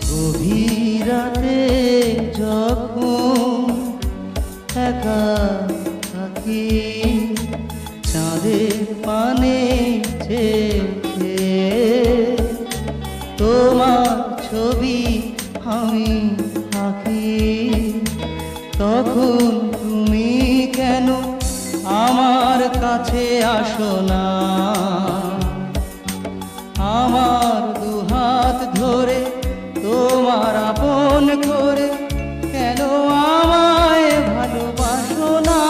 গভীর রাতে যখন একা থাকি, চাঁদের পানে চেয়ে তোমার ছবি আমি আঁকি, তখন তুমি কেন আমার কাছে আসো না? আমার দুহাত ধরে তোমার আপন করে কেন আমায় ভালোবাসো না?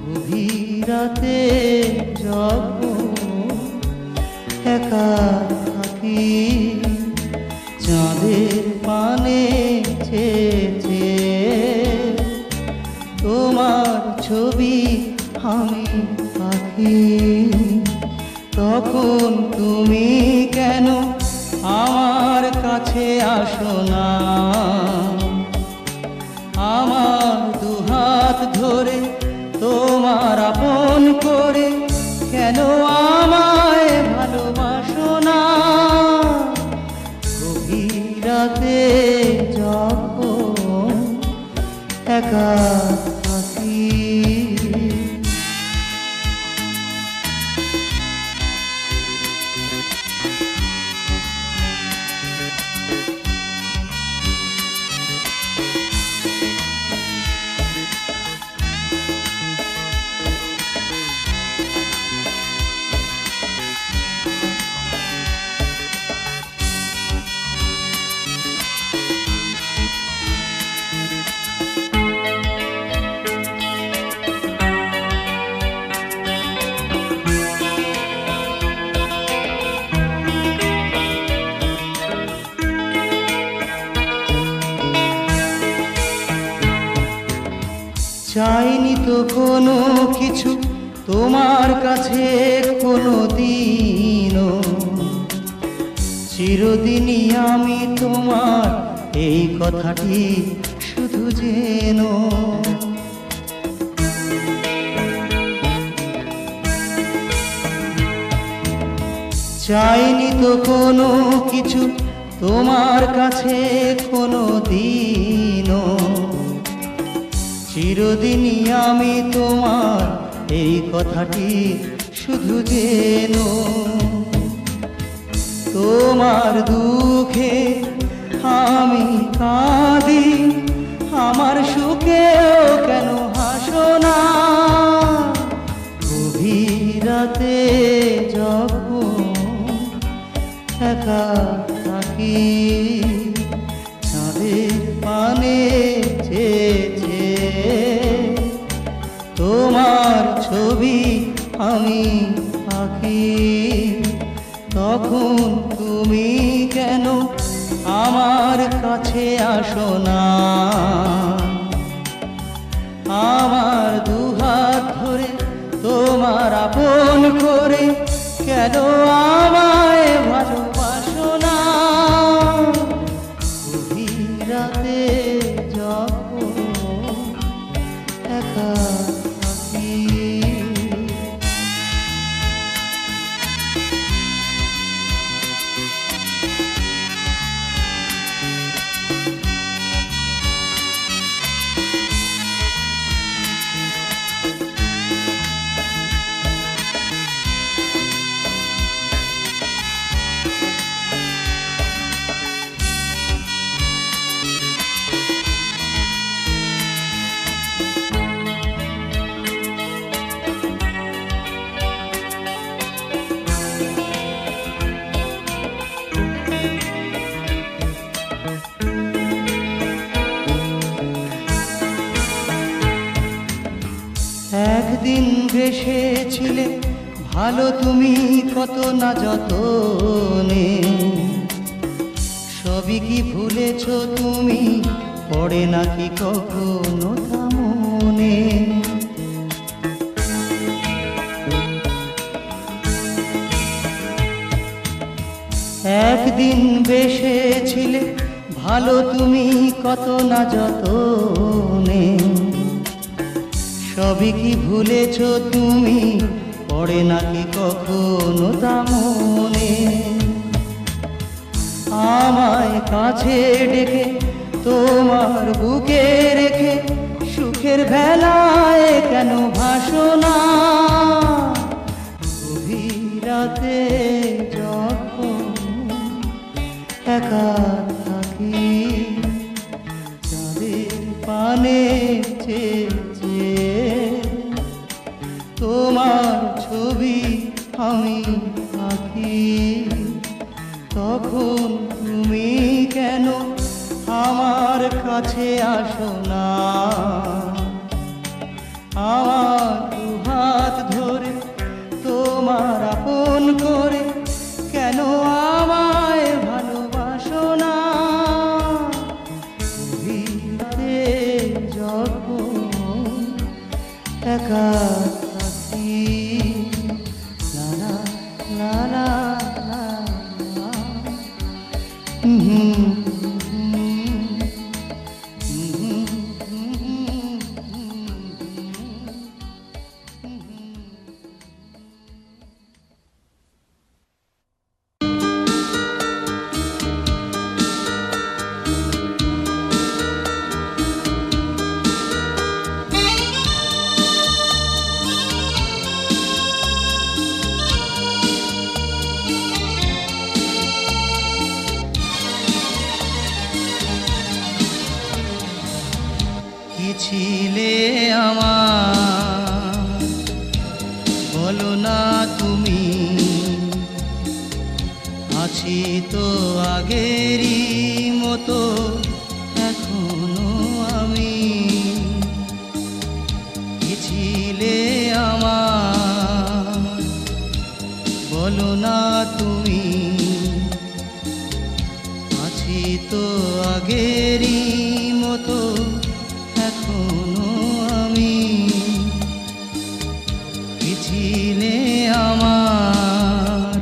গভীর রাতে যখন একা থাকি, চাঁদের পানে চেয়ে তোমার ছবি আমি আঁকি, তখন তুমি কেন আমার কাছে আসো না? আমার দুহাত ধরে তোমার আপন করে কেন আমায় ভালোবাসো না? গভীর রাতে যখন একা থাকি। চাইনি তো কোনো কিছু তোমার কাছে কোনো দিনও, চিরদিনই আমি তোমার এই কথাটি শুধু যেন। চাইনি তো কোনো কিছু তোমার কাছে কোনো দিনও, চিরদিনই আমি তোমার এই কথাটি শুধু যেন। তোমার দুঃখে আমি কাঁদি, আমার সুখেও কেন হাসো না? গভীর রাতে যখন একা থাকি, চাঁদের পানে চেয়ে তোমার ছবি আমি আঁকি, তখন তুমি কেন আমার কাছে আসো না? আমার দুহাত ধরে তোমার আপন করে কেন আমায় ভালোবাসো না? গভীর রাতে যখন একা থাকি। একদিন বেসেছিলে ভালো তুমি কত না যতনে, সবই কি ভুলেছ তুমি? পড়ে নাকি কখনো তা মনে? একদিন বেসেছিলে ভালো তুমি কত না যতনে, সবই কি ভুলেছ তুমি, পড়ে নাকি কখনো তা মনে? আমায় কাছে ডেকে তোমার বুকে রেখে সুখের ভেলায় কেন ভাসো না? গভীর রাতে যখন একা থাকি, চাঁদের পানে চেয়ে চেয়ে তোমার ছবি আমি আঁকি, তখন তুমি কেন আমার কাছে আসো না? আমার দুহাত ধরে তোমার আপন করে কেন আমায় ভালোবাসো না? গভীরে যখন একা থাকি, লা লা লা লা লা লা। কি ছিলে আমার বলো না তুমি, আছি তো আগেরই মতো এখনো আমি। কি ছিলে আমার বলো না তুমি, আছি তো আগেরই মতো এখনো আমি। কি ছিলে আমার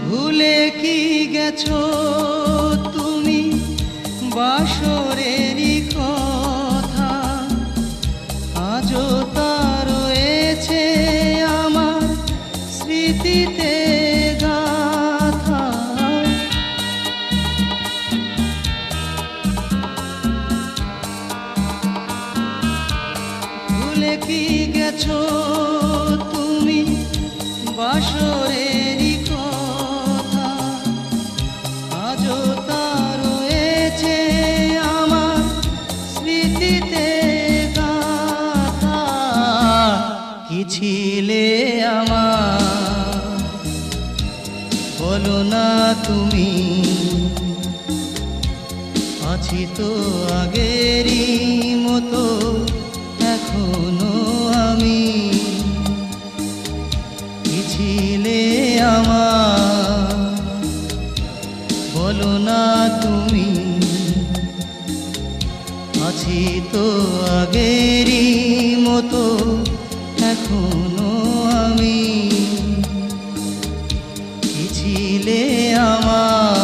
ভুলে কি গেছো তুমি বাসরেরই কথা, আজও তা রয়েছে আমার স্মৃতিতে গাথা। ভুলে কি গেছো তুমি বাসরেরই কথা, আজও তা রয়েছে আমার স্মৃতিতে গাথা। কি ছিলে আমার বলো না তুমি, আছি তো আগেরই মতো এখনো আমি। কি ছিলে আমার বলো না তুমি, আছি তো আগেরই মতো এখনো আমি। কি ছিলে আমার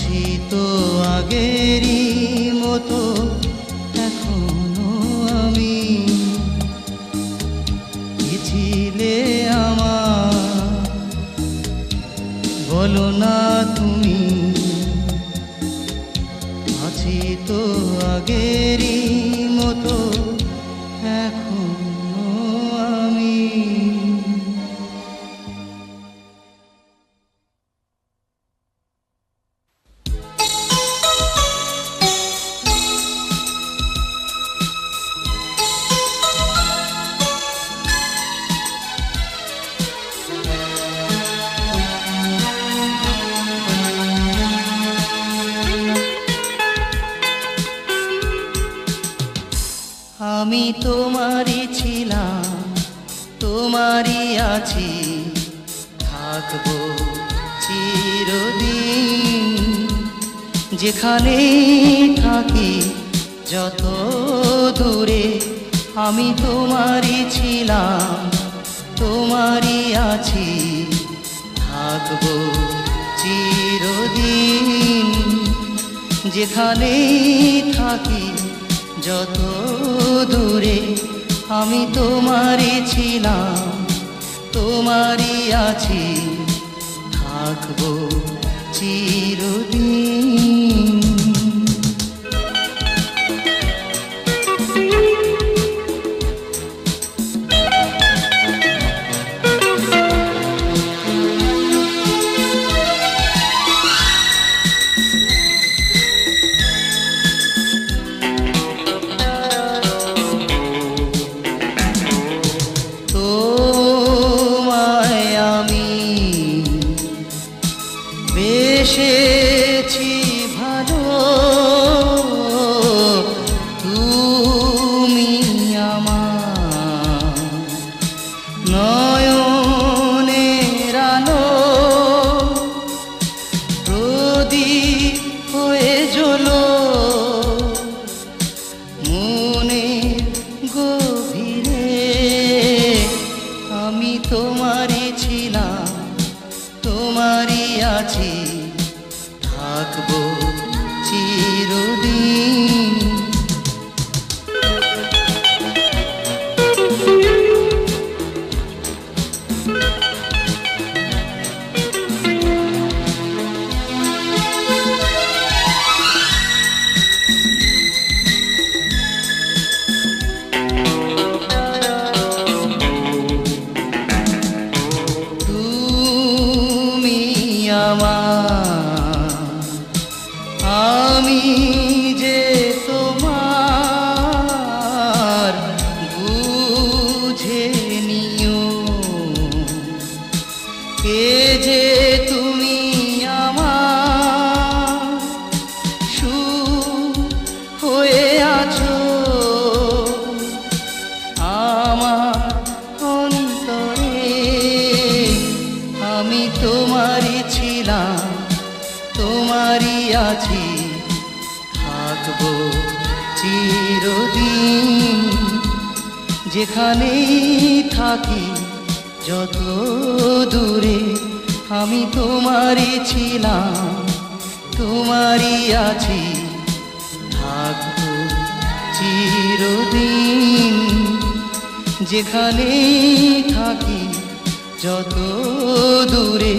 আছি তো আগেরই মতো এখনো আমি। কি ছিলে আমার বলো না তুমি, আছি তো আগেরই মতো এখনো আমি। আমি তোমারই ছিলাম, তোমারই আছি, থাকবো চিরদিন। যেখানে থাকি যত দূরে, আমি তোমারই ছিলাম, তোমারই আছি, থাকবো চিরদিন। যেখানে থাকি যত দূরে, আমি তোমারই ছিলাম, তোমারই আছি, থাকবো চিরদিন। বেসেছি ভালো, তুমি আমার নয়নের আলো, প্রদীপ হয়ে জ্বলো মনের গভীরে। আমি তোমারই ছিলাম, তোমারই আছি, থাকবো চিরদিন। তুমি আমার, আমি যে তোমার, বুঝে নিও কে যে তুমি আমার, সুখ হয়ে আছো আমার অন্তরে। আমি তোমারই ছিলাম, তোমারই আছি, থাকবো চিরদিন। যেখানেই থাকি যত দূরে, আমি তোমারই ছিলাম, তোমারই আছি, থাকবো চিরদিন। যেখানেই থাকি যত দূরে,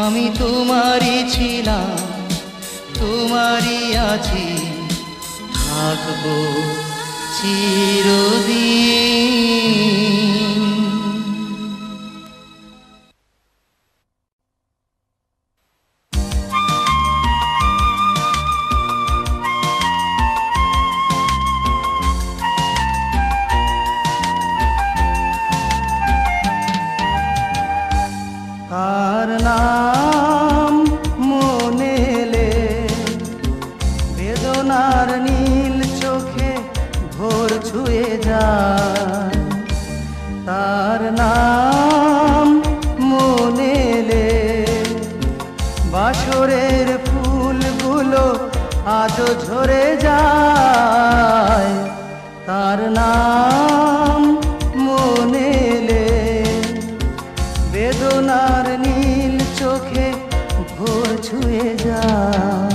আমি তোমারই ছিলাম, তোমারই আছি, থাকবো চিরদিন। কার নাম মনে এলে বেদনার নীল চোখে ভোর ছুঁয়ে যায়। তার নাম মনে এলে বাসরের ফুলগুলো আজও ঝরে যায়। তার নাম মনে এলে বেদনার নীল চোখে ভোর ছুঁয়ে যায়।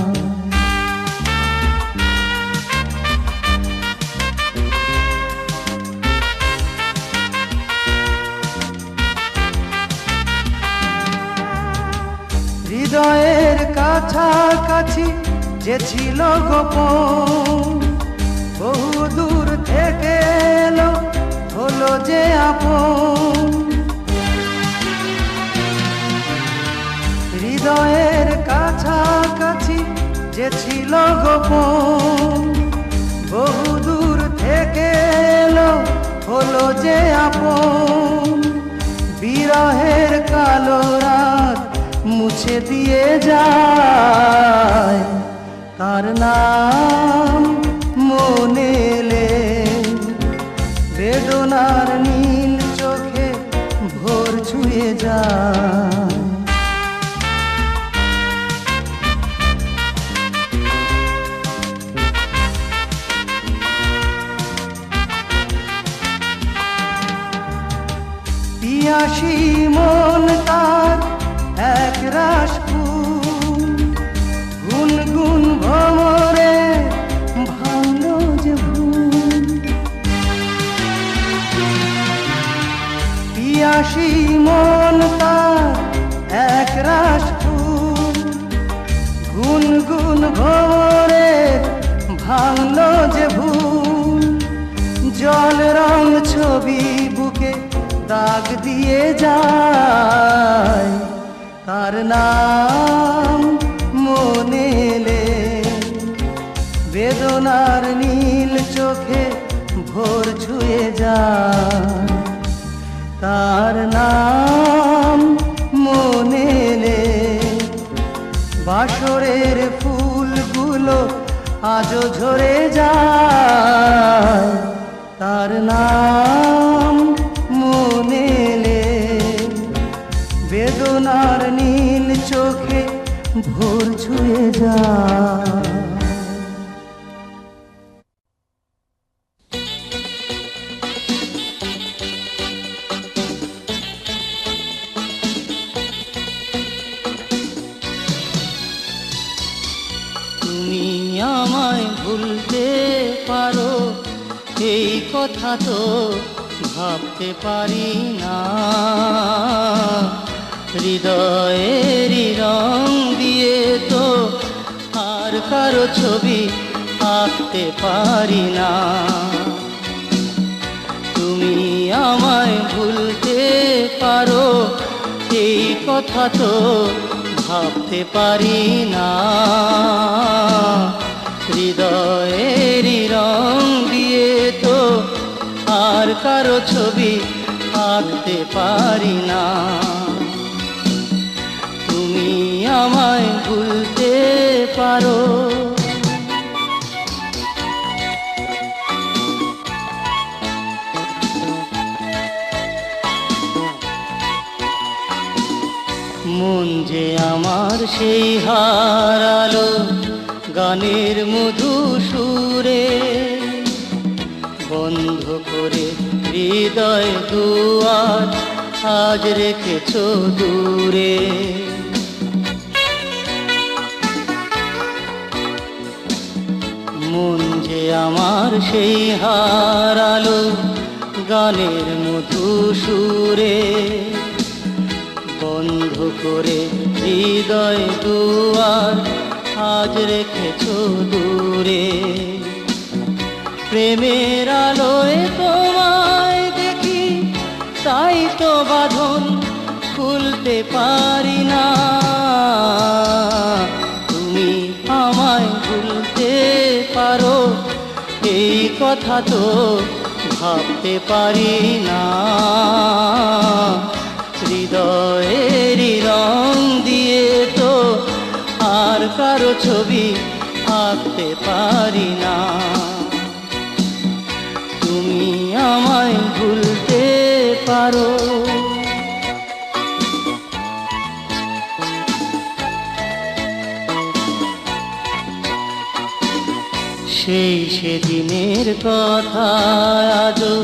কাছাকাছি যে ছিল গোপন, বহু দূর থেকে এলো হলো যে আপন। হৃদয়ের কাছাকাছি যে ছিল গোপন, বহু দূর থেকে এলো হলো যে আপন। বিরহের কালো রাত মুছে দিয়ে যায়, তার নাম মনে এলে বেদনার নীল চোখে ভোর ছুঁয়ে যায়। পিয়াসী মন তার এক রাস ফুল, গুনগুন ভ্রমরে ভালো যে ভুল। পিয়াসী মন তার এক রাস ফুল, গুনগুন ভ্রমরে ভালো যে ভুল। জল রং ছবি বুকে দাগ দিয়ে যায়, তার নাম মনে এলে বেদনার নীল চোখে ভোর ছুঁয়ে যায়। তার নাম মনে এলে বাসরের ফুলগুলো আজও ঝরে যায়। তার নাম মনে এলে বেদনার নীল চোখে ভোর ছুঁয়ে যায়। তুমি আমায় ভুলতে পারো এই কথা তো ভাবতে পারি না। হৃদয়েরই রং দিয়ে তো আর কারো ছবি আঁকতে পারি না। তুমি আমায় ভুলতে পারো এই কথা তো ভাবতে পারি না। হৃদয়েরই রং দিয়ে তো আর কারো ছবি আঁকতে পারি না। তুমি আমায় ভুলতে পারো। মন যে আমার সেই হারালো গানের মধু সুরে, বন্ধ করে হৃদয় দুয়ার আজ রেখেছ দূরে। মন যে আমার সেই হারালো গানের মধু সুরে, বন্ধ করে হৃদয় দুয়ার আজ রেখেছ দূরে। প্রেমের আলোয় তোমায় দেখি তাই তো বাঁধন খুলতে পারি না। তুমি আমায় ভুলতে পারো এই কথা তো ভাবতে পারি না। হৃদয়েরই রং দিয়ে তো আর কারো ছবি আঁকতে পারি না। তুমি আমায় ভুলতে পারো। সেই সেদিনের কথা আজও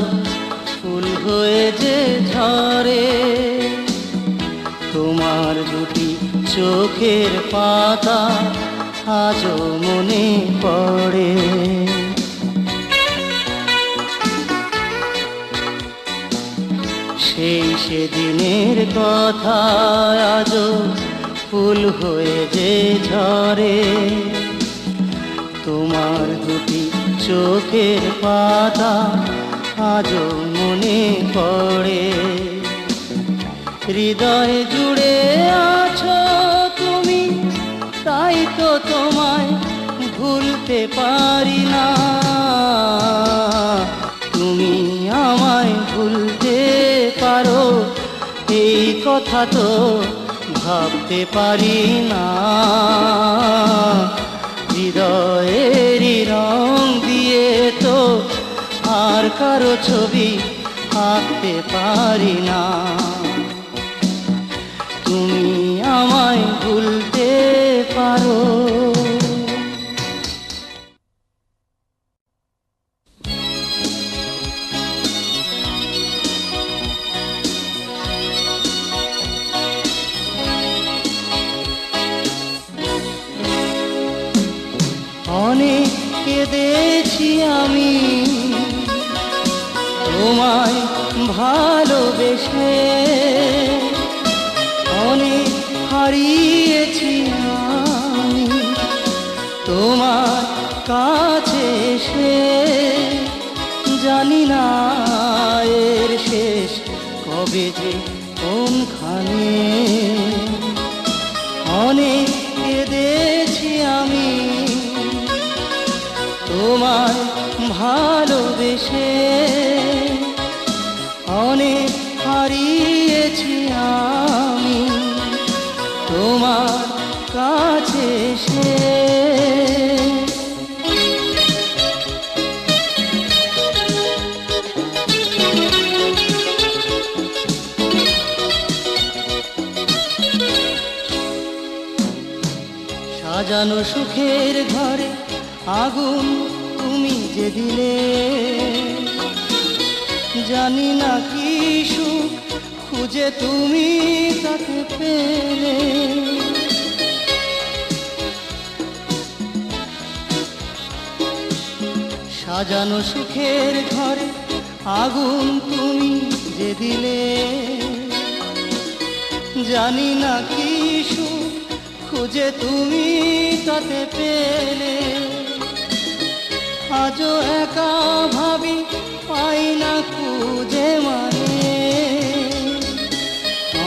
ফুল হয়ে যে ঝরে, তোমার দুটি চোখের পাতা আজও মনে পড়ে। সেই সেদিনের কথা আজও ফুল হয়ে যে ঝরে, তোমার দুটি চোখের পাতা আজও মনে পড়ে। হৃদয় জুড়ে আছো তুমি, তাই তো তোমায় ভুলতে পারি না। তুমি আমায় ভুলতে পারো এই কথা তো ভাবতে পারি না। হৃদয়েরই রং দিয়ে তো আর কারো ছবি আঁকতে পারি না। তুমি আমায় ভুলতে পারো। অনেক কেঁদেছি আমি তোমায় ভালোবেসে, অনেক হারিয়েছি আমি তোমার কাছে এসে। জানি না এর শেষ কবে যে কোনখানে। অনেক কেঁদেছি আমি তোমায় ভালোবেসে, অনেক হারিয়েছি আমি তোমার কাছে এসে। সাজানো সুখের ঘরে আগুন তুমি যে দিলে, জানি না কি সুখ খুঁজে তুমি তাকে পেলে। সাজানো সুখের ঘরে আগুন তুমি যে দিলে, জানি না কি সুখ খুঁজে তুমি তাতে পেলে। আজও একা ভাবি পাই না খুঁজে মানে।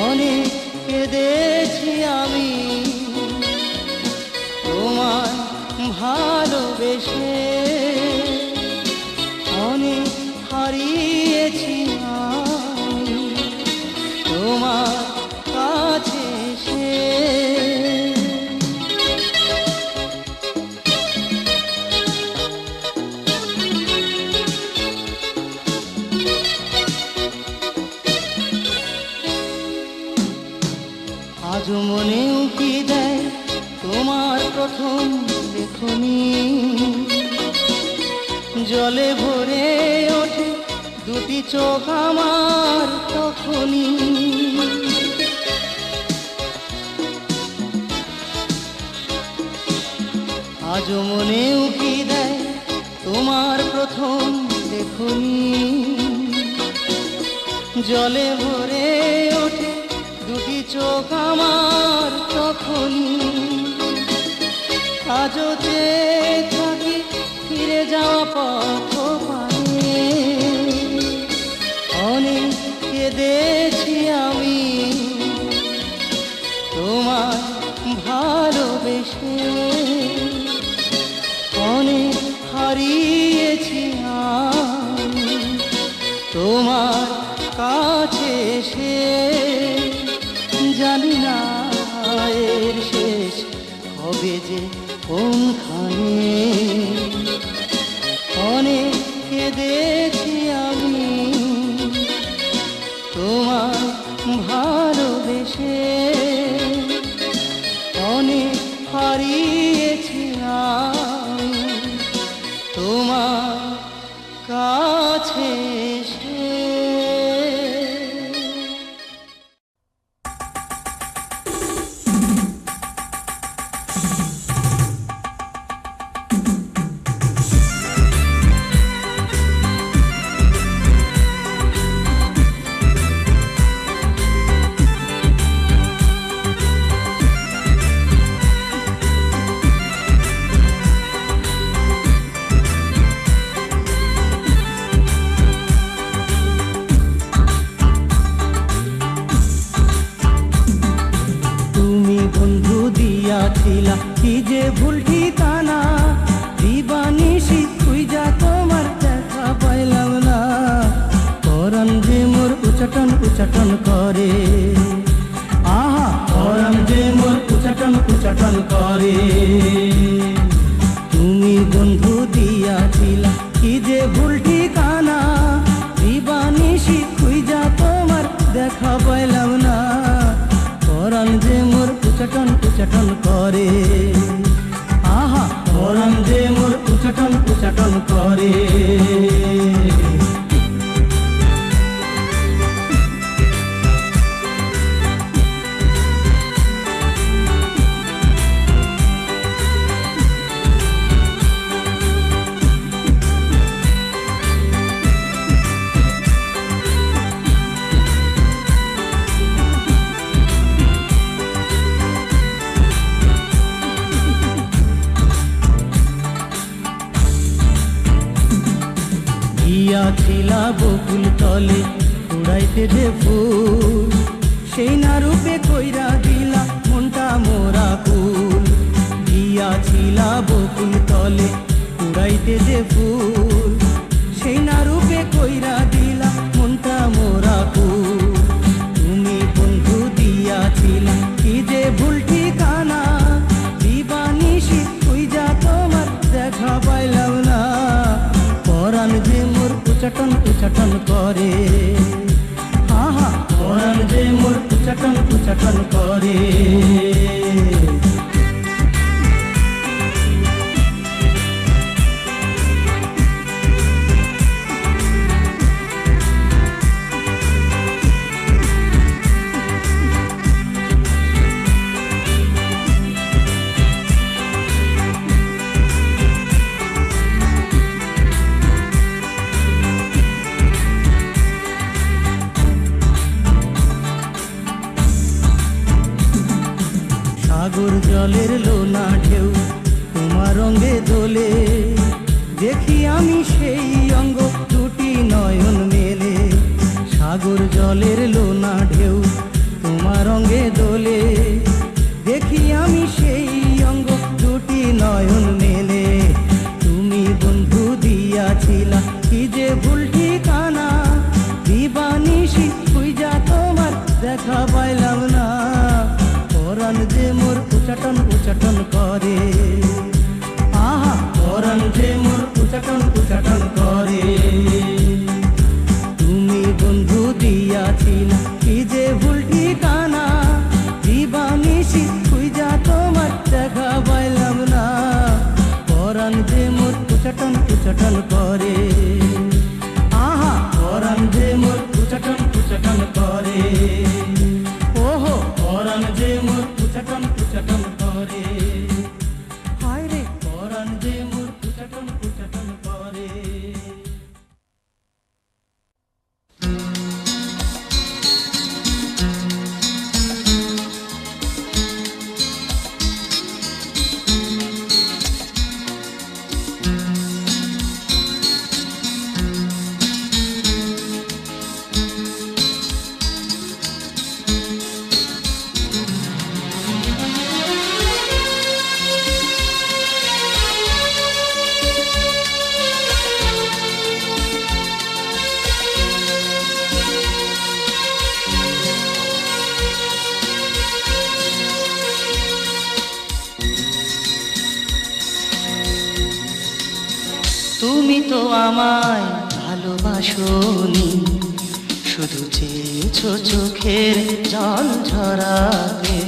অনেক কেঁদেছি আমি তোমায় ভালোবেসে, অনেক হারিয়েছি আমি তোমার কাছে এসে। আজও মনেও কি দেয় তোমার প্রথম দেখনি, জলে ভরে ওঠে দুটি চোখ আমার তখনই। আজও মনেও কি দেয় তোমার প্রথম দেখনি, জলে ভরে ওঠে দুটি চোখ আমার তখনই। আজও চেয়ে থাকি ফিরে যাওয়া পথ পানে। অনেক কেঁদেছি আমি তোমায় ভালোবেসে, অনেক হারিয়েছি আমি তোমার কাছে এসে। জানি না এর শেষ কবে যে কোনখানে। অনেক কেঁদেছি আমি তোমায় ভালোবেসে, অনেক হারিয়েছি আমি তোমার কাছে এসে। দিয়াছিলা কি যে ভুল ঠিকানা, দিবানিশি খুঁজা তোমার দেখা পাইলাম না। পরাণ যে মোর উচাটন উচাটন করে, আহা পরাণ যে মোর উচাটন উচাটন করে। তুমি বন্ধু দিয়াছিলা কি যে ভুল ঠিকানা, দিবানিশি খুঁজা তোমার দেখা পাইলাম না। পরাণ যে মোর উচাটন উচাটন করে, আহা পরাণ যে মোর উচাটন উচাটন করে। গিয়াছিলা বকুল তলে উড়াইতে যে ফুল, সেই না রূপে কইরা দিলা মনটা মোরা কুল। গিয়াছিলা বকুল তলে উড়াইতে যে ফুল, সেই না রূপে কইরা দিলা মনটা মোরা কুল। তুমি বন্ধু দিয়াছিলা কি যে ভুল ঠিকানা, দিবানিশি খুঁজা তোমার দেখা পাইলাম না। পরাণ যে মোর উচাটন উচাটন করে, আহা পরাণ যে মোর উচাটন উচাটন করে। সাগর জলের লোনা ঢেউ তোমার রঙে দোলে, দেখি আমি সেই অঙ্গ দুটি নয়ন মেলে। সাগর জলের লোনা ঢেউ তোমার রঙে দোলে, দেখি আমি সেই অঙ্গ দুটি নয়ন মেলে। তুমি বন্ধু দিয়াছিলা কি যে ভুল ঠিকানা, দিবানিশি খুঁজা তোমার দেখা পাইলাম না। পরাণ যে মোর উচাটন উচাটন করে, আহা পরাণ যে মোর উচাটন উচাটন করে। তুমি বন্ধু দিয়াছিলা কি যে ভুল ঠিকানা, দিবানিশি খুঁজা তোমার দেখা পাইলাম না। পরাণ যে মোর উচাটন উচাটন করে, আহা পরাণ যে মোর উচাটন উচাটন করে। ওহো পরাণ যে মোর উচাটন উচাটন করে, হায় রে পরাণ যে মোর উচাটন উচাটন করে। তুমি তো আমায় ভালোবাসোনি, শুধু চেয়েছো চোখের জল ঝরাতে।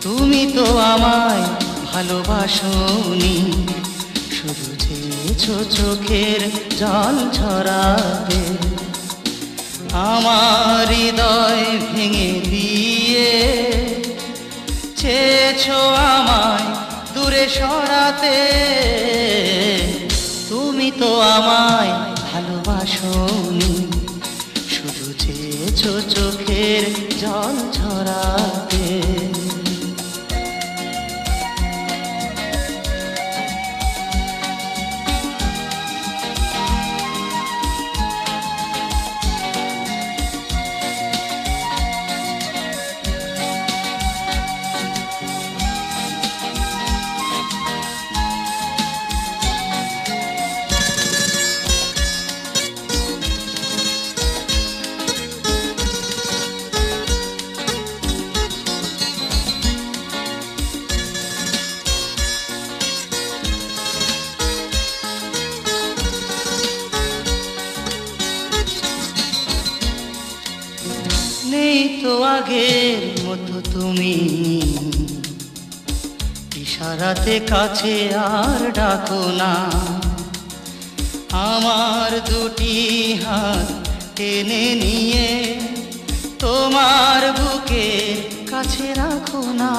তুমি তো আমায় ভালোবাসোনি, শুধু চেয়েছো চোখের জল ঝরাতে। আমার হৃদয় ভেঙে দিয়ে চেয়েছো আমায় দূরে সরাতে। তুমি তো আমায় ভালোবাসোনি, শুধু চেয়েছো চোখের জল ঝরাতে। তো আগের মতো তুমি, ইশারাতে কাছে আর ডাকো না, আমার দুটি হাত টেনে নিয়ে তোমার বুকে কাছে রাখো না।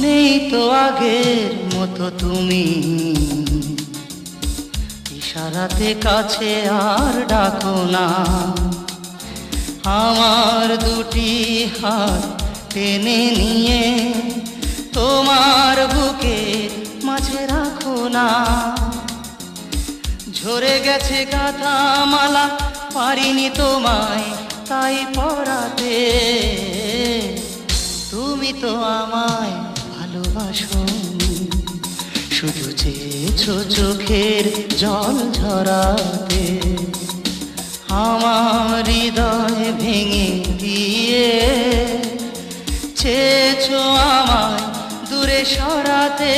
নেই তো আগের মতো তুমি, ইশারাতে কাছে আর ডাকো না, আমার দুটি হাত টেনে নিয়ে তোমার বুকে মাঝে রাখো না। ঝরে গেছে গাঁথা মালা, পারিনি তোমায় তাই পরাতে, তুমি তো আমায় ভালোবাসো, শুধু চেয়েছো চোখের জল ঝরাতে, আমার হৃদয় ভেঙে দিয়ে চেয়েছো আমায় দূরে সরাতে,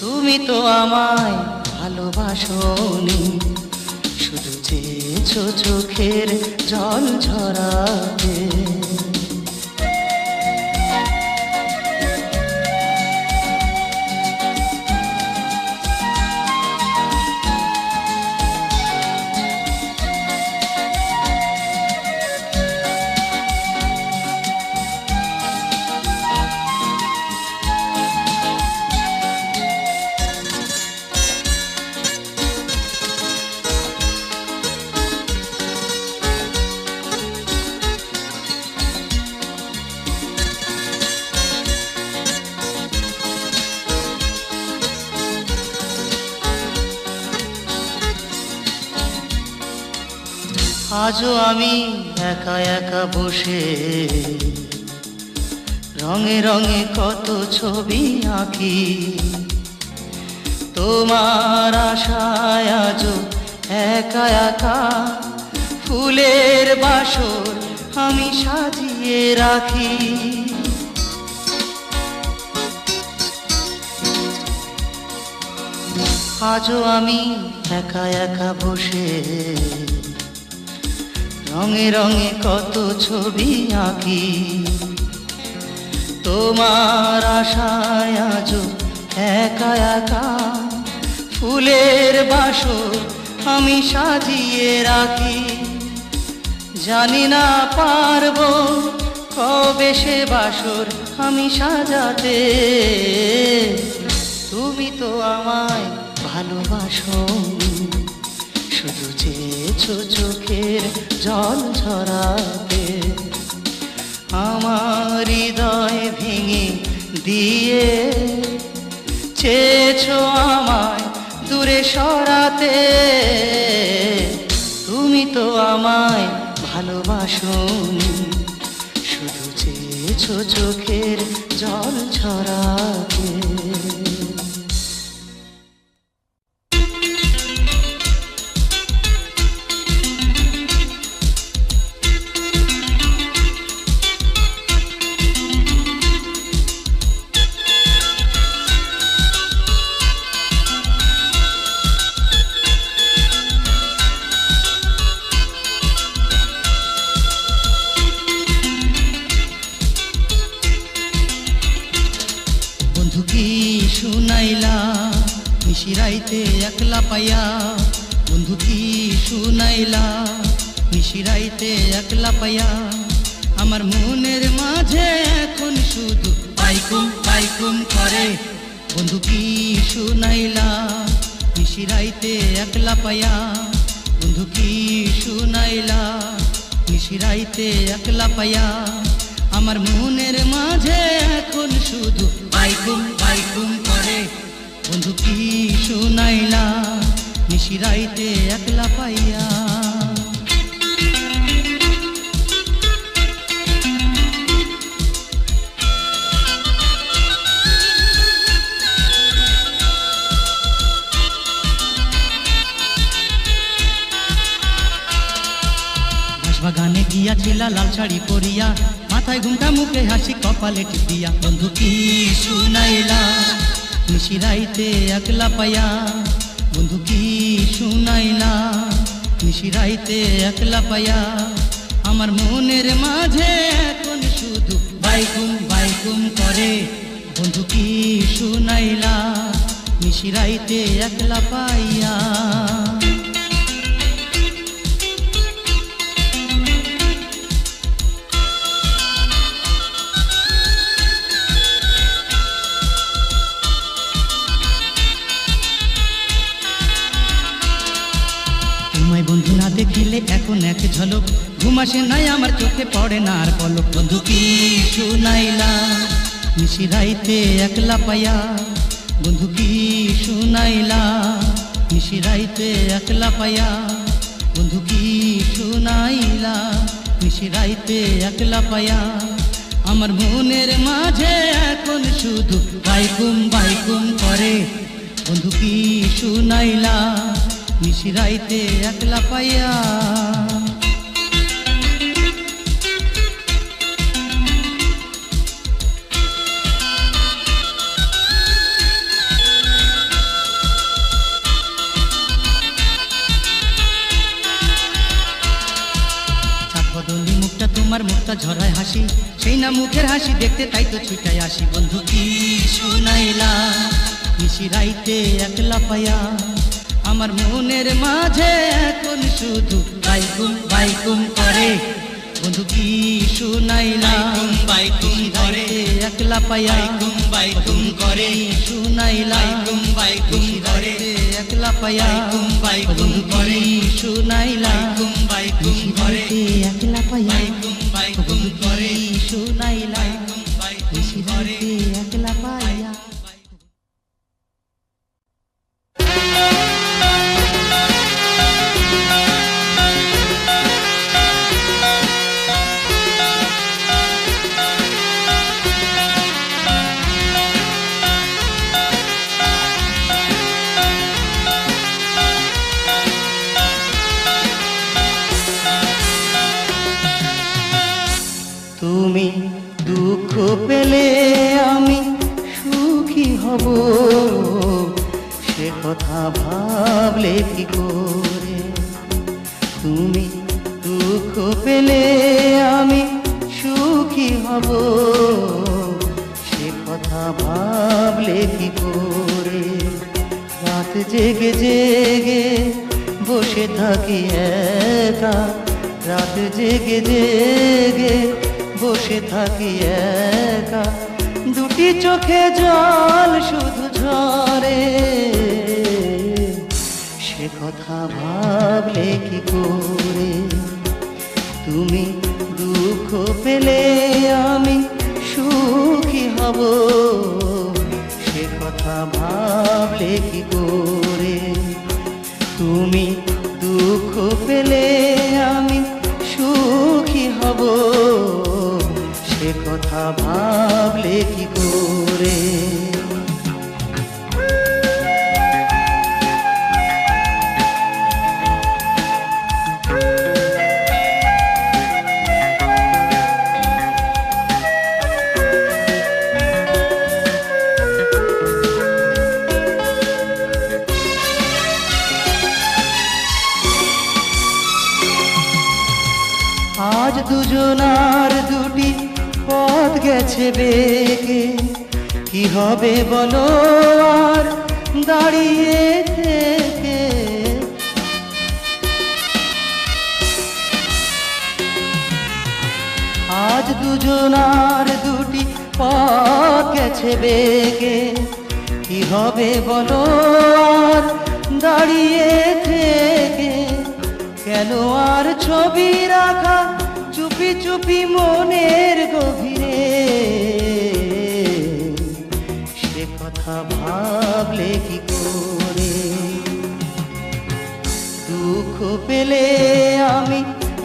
তুমি তো আমায় ভালোবাসোনি, শুধু চেয়েছো চোখের জল ঝরাতে। আজও আমি একা একা বসে রঙে রঙে কত ছবি আঁকি, তোমার আশায় আজও একা একা ফুলের বাসর আমি সাজিয়ে রাখি। আজও আমি একা একা বসে রঙে রঙে কত ছবি আঁকি, তোমার আশায় আজও একা একা ফুলের বাসর আমি সাজিয়ে রাখি। জানি না পারবো কবে সে বাসর আমি সাজাতে, তুমি তো আমায় ভালোবাসো, শুধু চেয়েছো চোখের জল ঝরাতে, আমার হৃদয় ভেঙে দিয়ে চেয়েছো আমায় দূরে সরাতে, তুমি তো আমায় ভালোবাসোনি, শুধু চেয়েছো চোখের জল ঝরাতে। শুনাইলা নিশিরাইতে একলা পাইয়া, বন্ধু কি শুনাইলা নিশিরাইতে একলা পাইয়া, আমার মনের মাঝে এখন শুধু পাইকুম পাইকুম করে। বন্ধু কি শুনাইলা নিশিরাইতে একলা পাইয়া, বন্ধু কি শুনাইলা নিশিরাইতে একলা পাইয়া, আমার মনের মাঝে এখন শুধু পাইকুম পাইকুম করে। বন্ধু কি শুনাইলা নিশিরাইতে একলা পাইয়া। বাগানে গিয়াছিলা লাল শাড়ি পরিয়া, মাথায় ঘুমটা মুখে হাসি কপালে টিপিয়া, বন্ধু কি শুনাইলা নিশিরাইতে একলা পাইয়া, বন্ধু কি শুনাইলা নিশিরাইতে একলা পায়া আমার মনের মাঝে এখন শুধু বাইকুম বাইকুম করে বন্ধু কি শুনাইলা নিশিরাইতে একলা পাইয়া তোমায় বন্ধু না দেখিলে এখন এক ঝলক ঘুম আসে নাই আমার চোখে পড়ে না আর পলক বন্ধু কি শুনাইলা নিশিরাইতে একলা পায়া বন্ধু কি শুনাইলা নিশিরাইতে একলা পায়া বন্ধু কি শুনাইলা নিশিরাইতে একলা পায়া আমার মনের মাঝে এখন শুধু বাইকুম বাইকুম করে বন্ধু কি শুনাইলা নিশিরাইতে একলা পাইয়া বদলি মুখটা তোমার মুখটা ঝরায় হাসি সেই না মুখের হাসি দেখতে তাই তো ছুটাই আসি বন্ধু কি শুনাইলা নিশিরাইতে একলা পাইয়া আমার মনের মাঝে এখন শুধু বাইকুম বাইকুম করে বন্ধু কি শুনাইলা বাইকুম করে একলা পাইয়া বাইকুম বাইকুম করে শুনাইলা বাইকুম বাইকুম করে একলা পাইয়া বাইকুম বাইকুম করে শুনাইলা বাইকুম বাইকুম করে একলা পাইয়া বাইকুম বাইকুম করে শুনাইলা বাইকুম বাইকুম করে একলা পাইয়া তুমি দুঃখ পেলে আমি সুখী হব সে কথা ভাবলে কি করে তুমি দুঃখ পেলে আমি সুখী হব সে কথা ভাবলে কি করে রাত জেগে জেগে বসে থাকি একা রাত জেগে জেগে বসে থাকি একা দুটি চোখে জল শুধু ঝরে সে কথা ভাবলে কি করে তুমি দুঃখ পেলে আমি সুখী হব সে কথা ভাবলে কি করে তুমি দুঃখ পেলে আমি সুখী হব সে কথা ভাবলে কি করে আজ দুজনার দুটি পথ গেছে বেগে কি হবে বলো আর দাঁড়িয়ে থেকে আজ দুজনার দুটি পথ গেছে বেগে কি হবে বলো আর দাঁড়িয়ে থেকে কেন আর ছবি রাখা চুপি চুপি মনের গভীরে সে কথা ভাবলে কি করে দুঃখ পেলে আমি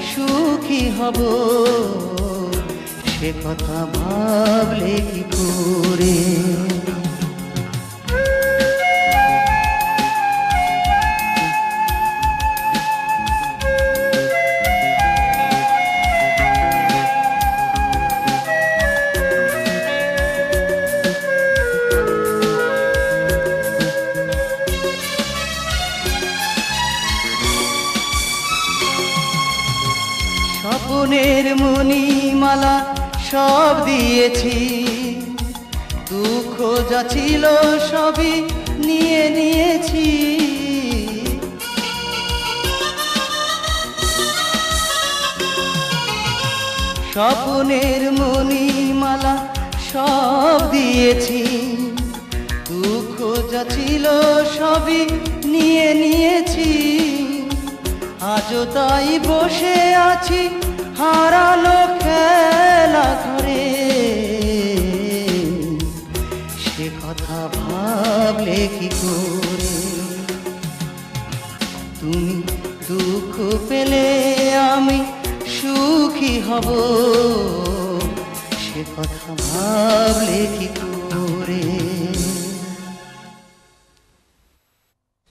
সুখী হব সে কথা ভাবলে কি করে স্বপ্নের মণিমালা সব দিয়েছি, দুঃখ যা ছিল সবই নিয়ে নিয়েছি। স্বপ্নের মণিমালা সব দিয়েছি, দুঃখ যা ছিল সবই নিয়ে নিয়েছি। আজও তাই বসে আছি হারানো খেলা ঘরে, সে কথা ভাবলে কি করে। তুমি দুঃখ পেলে আমি সুখী হব, সে কথা ভাবলে কি করে।